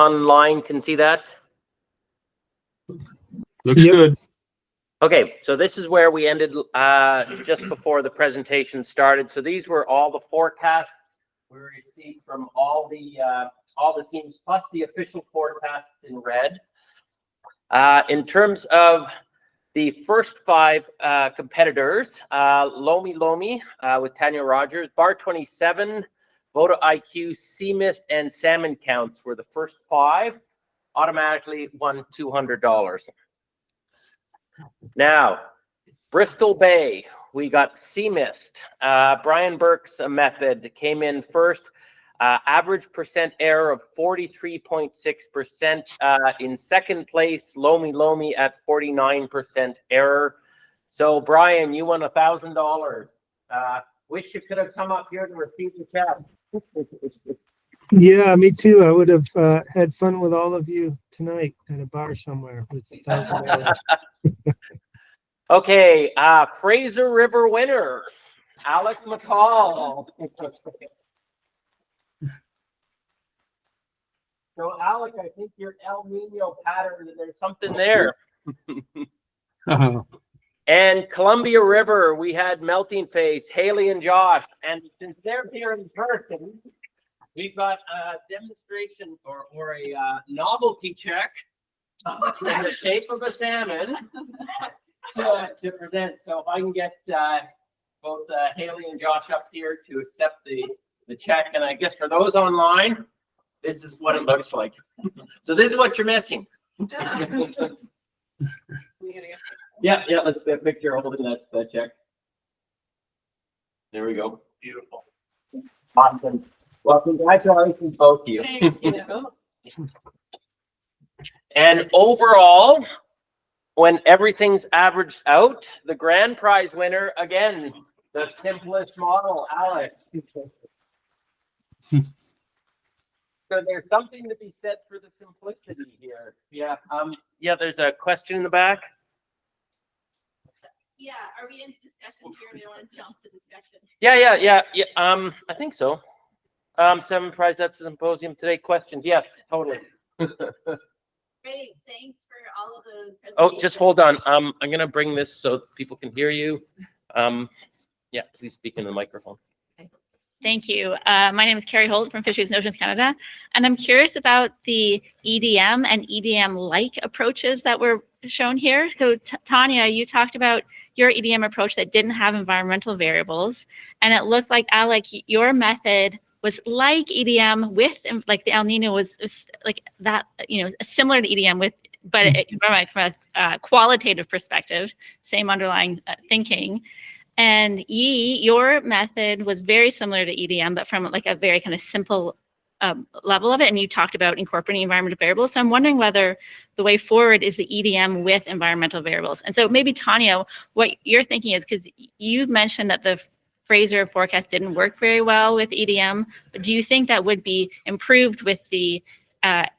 online can see that? Looks good. Okay, so this is where we ended just before the presentation started. So these were all the forecasts we received from all the teams, plus the official forecasts in red. In terms of the first 5 competitors, Lomi Lomi with Tanya Rogers, Bar 27, Voto IQ, Seamist, and Salmon Counts were the first 5. Automatically won $200. Now, Bristol Bay, we got Seamist. Brian Burke's method came in first. Average percent error of 43.6%. In second place, Lomi Lomi at 49% error. So, Brian, you won $1,000. Wish you could have come up here to receive the check. Yeah, me too. I would have had fun with all of you tonight at a bar somewhere with $1,000. Okay, Fraser River winner, Alec McCall. So, Alec, I think your El Nino pattern, there's something there. And Columbia River, we had Melting Face, Haley and Josh. And since they're here in person, we've got a demonstration or a novelty check in the shape of a salmon to present. So if I can get both Haley and Josh up here to accept the check. And I guess for those online, this is what it looks like. So this is what you're missing. Yeah, let's get a picture holding that check. There we go. Beautiful. Awesome. Well, congratulations both of you. Thank you. And overall, when everything's averaged out, the grand prize winner, again, the simplest model, Alex. So there's something to be said for the simplicity here. Yeah. Yeah, there's a question in the back. Yeah, are we in discussion here? We don't want to jump the discussion. Yeah. I think so. 7 prize at the symposium today. Questions? Yes, totally. Great, thanks for all of the presentations. Oh, just hold on. I'm gonna bring this so people can hear you. Yeah, please speak into the microphone. Thank you. My name is Carrie Holt from Fisheries and Oceans Canada, and I'm curious about the EDM and EDM-like approaches that were shown here. So Tanya, you talked about your EDM approach that didn't have environmental variables, and it looked like, Alec, your method was like EDM with, like the El Nino was like that, similar to EDM with, but from a qualitative perspective, same underlying thinking. And your method was very similar to EDM, but from like a very kind of simple level of it. And you talked about incorporating environmental variables. So I'm wondering whether the way forward is the EDM with environmental variables. And so maybe Tanya, what you're thinking is, because you mentioned that the Fraser forecast didn't work very well with EDM, but do you think that would be improved with the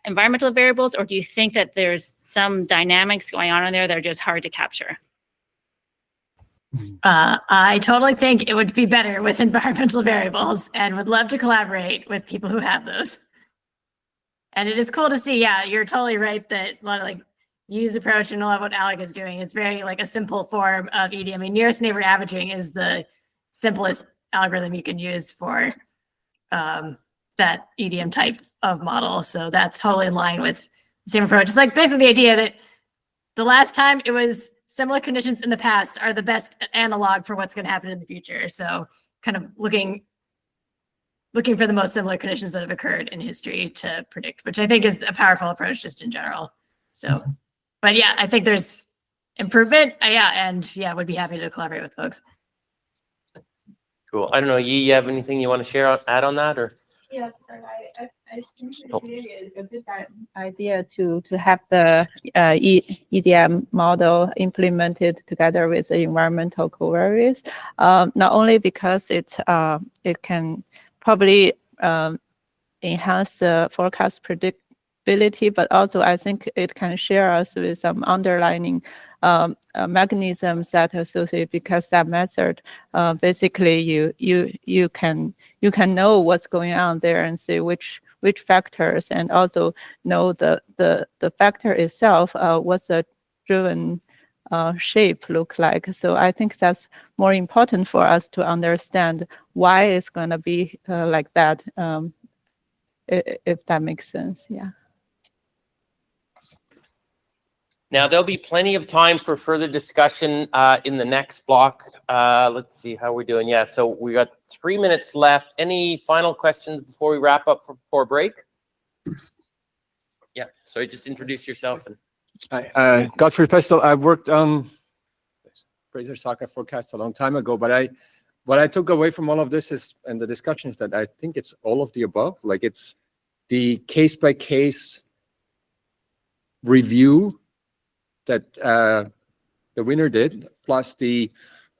environmental variables, or do you think that there's some dynamics going on in there that are just hard to capture? I totally think it would be better with environmental variables and would love to collaborate with people who have those. And it is cool to see, yeah, you're totally right that a lot of like use approach and a lot of what Alec is doing is very like a simple form of EDM. I mean, nearest neighbor averaging is the simplest algorithm you can use for that EDM type of model. So that's totally in line with the same approach. It's like basically the idea that the last time it was similar conditions in the past are the best analog for what's going to happen in the future. So kind of looking for the most similar conditions that have occurred in history to predict, which I think is a powerful approach just in general. So, but yeah, I think there's improvement. Would be happy to collaborate with folks. Cool. I don't know, you have anything you want to share, add on that, or? Yeah, I think it's really a good idea to have the EDM model implemented together with the environmental covariates. Not only because it can probably enhance the forecast predictability, but also I think it can share us with some underlying mechanisms that associate, because that method basically you can know what's going on there and see which which factors, and also know the factor itself, what's the driven shape look like. So I think that's more important for us to understand why it's going to be like that, if that makes sense. Yeah. Now, there'll be plenty of time for further discussion in the next block. Let's see how we're doing. Yeah, so we got 3 minutes left. Any final questions before we wrap up for break? Yeah, so just introduce yourself. Hi, Godfrey Pestel. I worked on Fraser Soccer forecast a long time ago, but what I took away from all of this is, and the discussion is that I think it's all of the above. Like it's the case-by-case review that the winner did, plus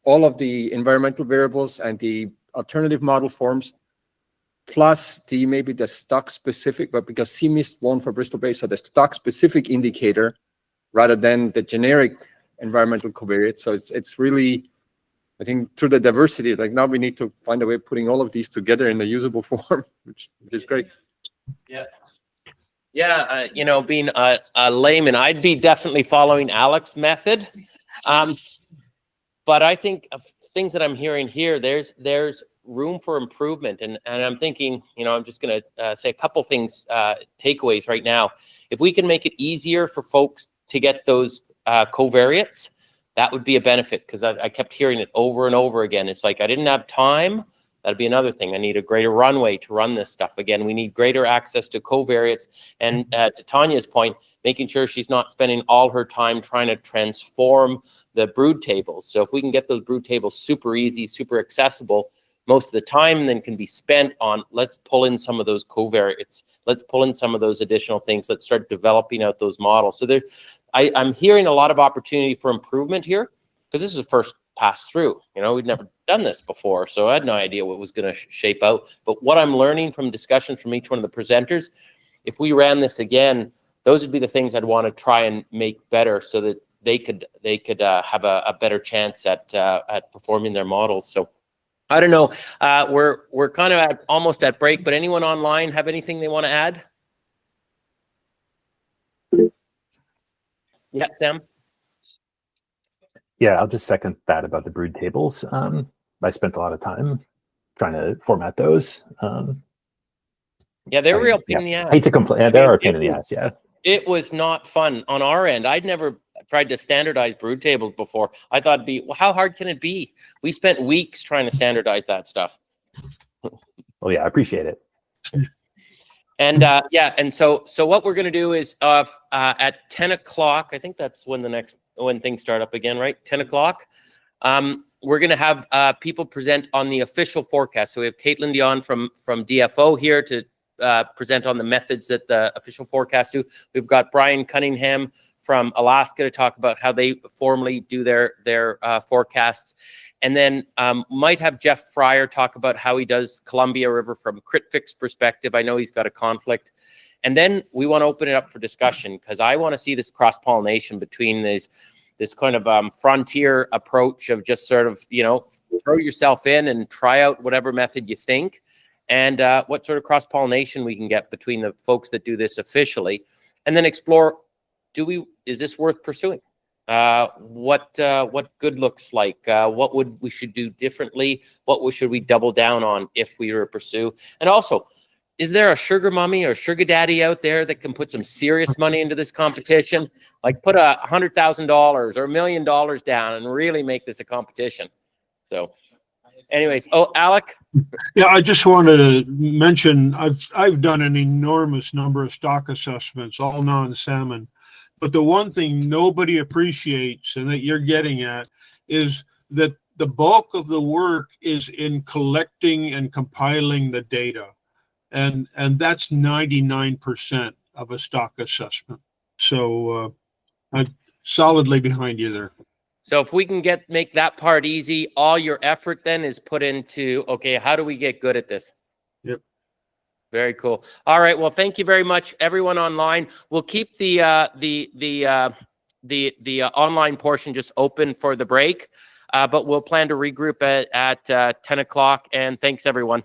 all of the environmental variables and the alternative model forms, plus maybe the stock specific, but because CMIST won for Bristol Bay, so the stock specific indicator rather than the generic environmental covariate. So it's really, I think through the diversity, like now we need to find a way of putting all of these together in a usable form, which is great. Yeah. Yeah, you know, being a layman, I'd be definitely following Alex's method. But I think of things that I'm hearing here, there's room for improvement. And I'm thinking, you know, I'm just going to say a couple things, takeaways right now. If we can make it easier for folks to get those covariates, that would be a benefit, because I kept hearing it over and over again. It's like, I didn't have time. That'd be another thing. I need a greater runway to run this stuff. Again, we need greater access to covariates. And to Tanya's point, making sure she's not spending all her time trying to transform the brood tables. So if we can get those brood tables super easy, super accessible, most of the time then can be spent on, let's pull in some of those covariates. Let's pull in some of those additional things. Let's start developing out those models. So I'm hearing a lot of opportunity for improvement here, because this is the first pass through. You know, we'd never done this before, so I had no idea what was going to shape out. But what I'm learning from discussions from each one of the presenters, if we ran this again, those would be the things I'd want to try and make better, so that they could have a better chance at performing their models. So I don't know. We're kind of almost at break, but anyone online have anything they want to add? Yeah, Sam. Yeah, I'll just second that about the brood tables. I spent a lot of time trying to format those. Yeah, they're real pain in the ass. I hate to complain. They are a pain in the ass, yeah. It was not fun on our end. I'd never tried to standardize brood tables before. I thought it'd be, well, how hard can it be? We spent weeks trying to standardize that stuff. Well, yeah, I appreciate it. And yeah, and so what we're going to do is at 10 o'clock, I think that's when things start up again, right? 10 o'clock. We're going to have people present on the official forecast. So we have Caitlin Dion from DFO here to present on the methods that the official forecast do. We've got Brian Cunningham from Alaska to talk about how they formally do their forecasts. And then might have Jeff Fryer talk about how he does Columbia River from CritFix perspective. I know he's got a conflict. And then we want to open it up for discussion, because I want to see this cross-pollination between this kind of frontier approach of just sort of, you know, throw yourself in and try out whatever method you think, and what sort of cross-pollination we can get between the folks that do this officially, and then explore, is this worth pursuing? What good looks like, what we should do differently, what should we double down on if we were to pursue, and also, is there a sugar mummy or sugar daddy out there that can put some serious money into this competition? Like put $100,000 or $1 million down and really make this a competition. So anyways, Alec? Yeah, I just wanted to mention, I've done an enormous number of stock assessments, all non-salmon. But the one thing nobody appreciates and that you're getting at is that the bulk of the work is in collecting and compiling the data. And that's 99% of a stock assessment. So I'm solidly behind you there. So if we can make that part easy, all your effort then is put into, okay, how do we get good at this? Yep. Very cool. All right. Well, thank you very much, everyone online. We'll keep the online portion just open for the break, but we'll plan to regroup at 10 o'clock. And thanks, everyone.